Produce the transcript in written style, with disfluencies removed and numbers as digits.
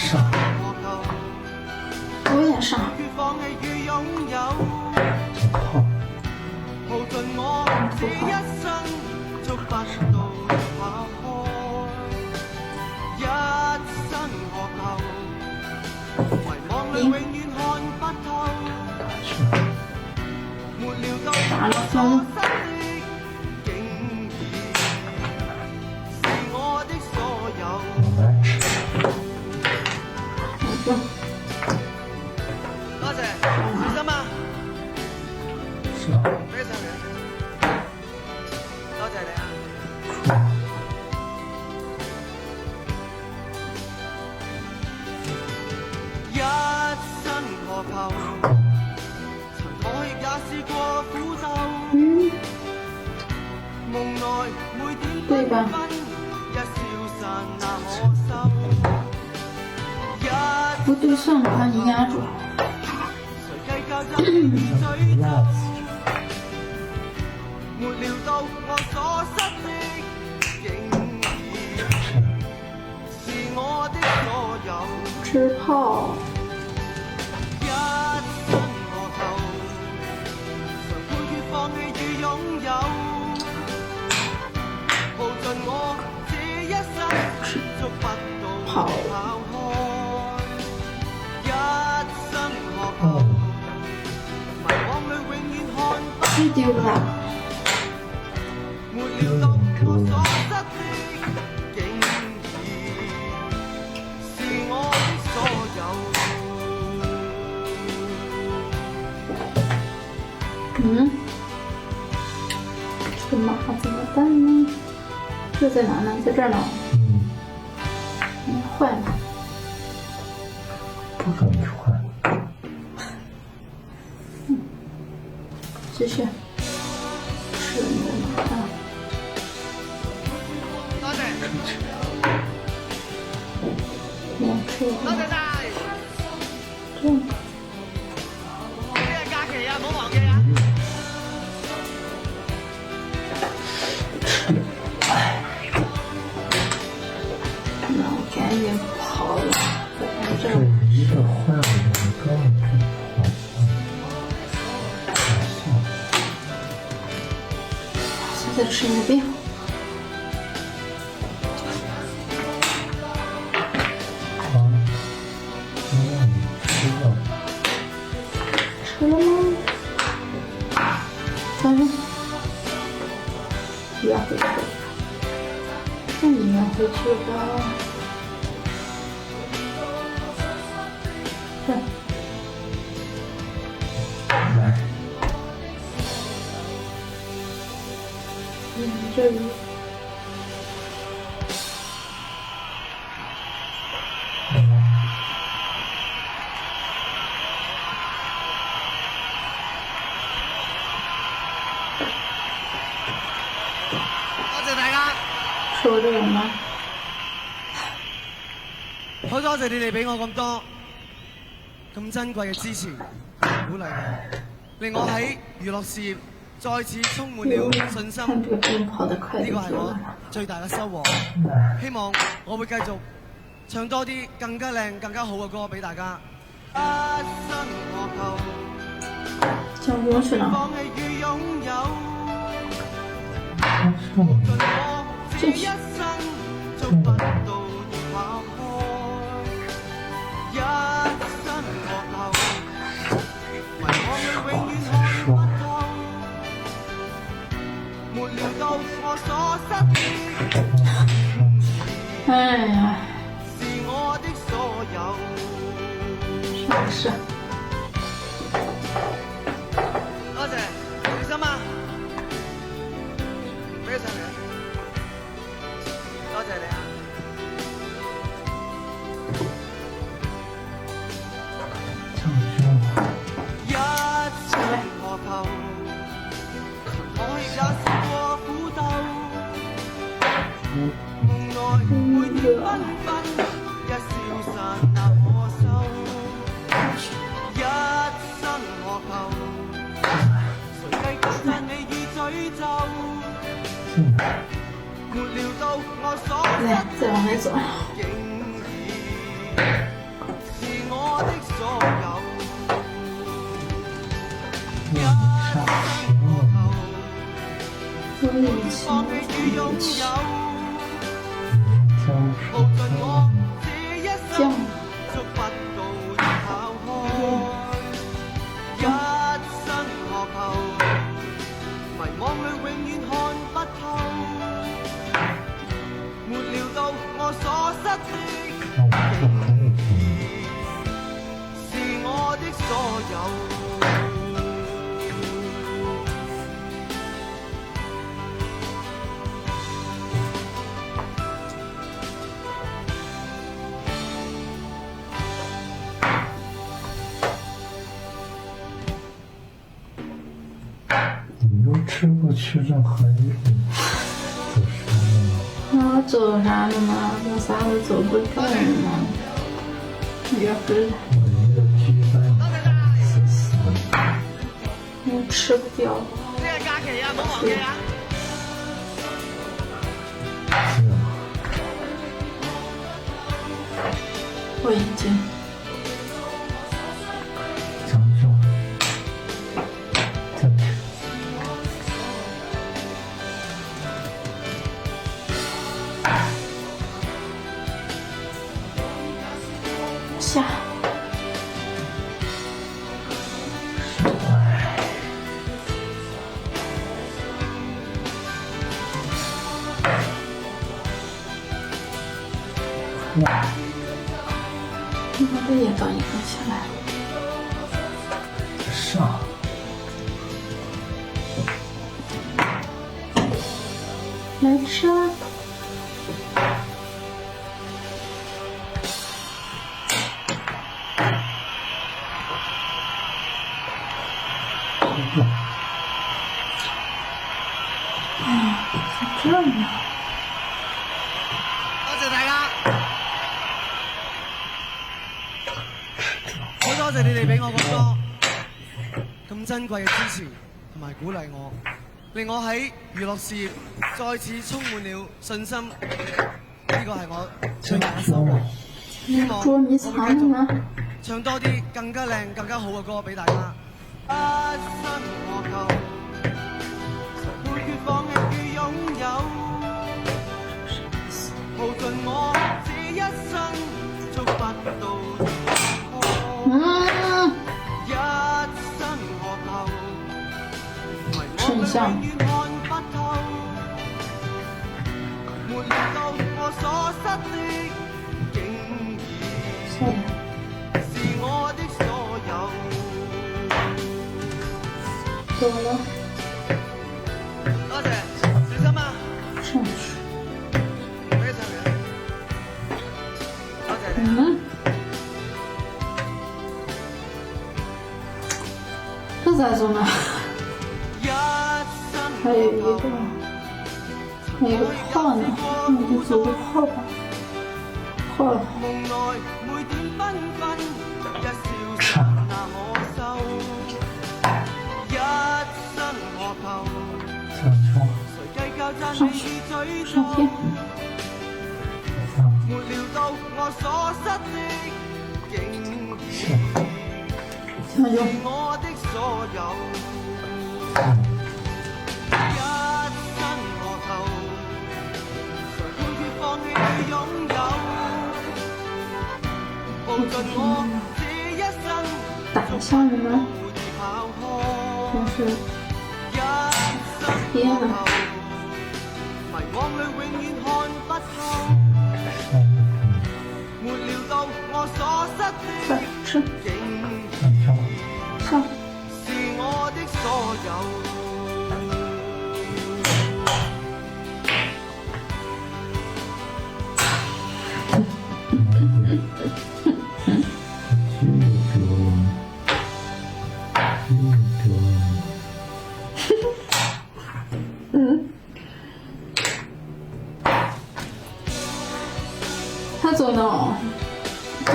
上，我也上。打了分。多謝，小心啊！俾上嚟，多謝你啊！一生何求？曾妥協也試過苦鬥，夢內每點繽紛，一消散那可收。不对算了，把你压住。吃炮。跑。你丢了。这马怎么办呢？这在哪呢？在这儿呢。坏了。不可能坏。继续。是你的马啊。多謝。我吃了。多謝晒。這樣。聽日假期啊，唔好忘記啊。那我赶緊跑了。这一个坏了，我刚现在吃一个饼。吃了吗？但是圆回去，那你圆回去吧。对。来。这里。多謝大家。收這個嗎？好多謝你哋俾我咁多咁珍貴嘅支持鼓勵我，令我喺娛樂事業再次充滿了信心。呢個係我最大嘅收穫。希望我會繼續唱多啲更加靚、更加好嘅歌俾大家。講不用去了。这是。哎呀，啥事？多謝，小心啊！俾上嚟，多謝你啊！一生何求？我也試過苦鬥，夢內每點繽紛，一消散那可收。一生何求？誰計較讚你與詛咒？沒料到我所失，再往回走。放棄與擁有，将無盡我這一生觸不到的拋開，一生何求，迷惘裏永遠看不透，沒料到我所失的是我的所有。你都吃不去任何一步，那走啥了嘛？我啥都走不动嘛。约会我一个鸡蛋死死的。我吃不掉。呢個假期啊，唔好忘記啊！我已經张兄，再见。下。我的也刚一个起来。上。来吃啊！这样。多謝大家，好多謝你哋俾我咁多咁珍貴嘅支持同埋鼓勵我，令我喺娛樂事業再次充滿了信心。呢個係我最大嘅收穫。希望我會繼續唱多啲更加靚、更加好嘅歌俾大家。一生何求，誰會決放棄與擁有？無盡我這一生觸不到的一生何求，迷惘裏永遠看不透，沒料到我所失的竟然是我的所有。走了。多謝，小心啊！上去。非常嘅，多謝你。这咋走呢？还有一个炮呢，你就走个炮吧。炮。上去，上天。沒料到我所失的竟然是我的所有，一生何求，誰會決放棄與擁有？無盡我這一生打下人吗？真是天啊！迷惘裏永遠看不透，沒料到我所失的竟上是我的所有。他走呢？走。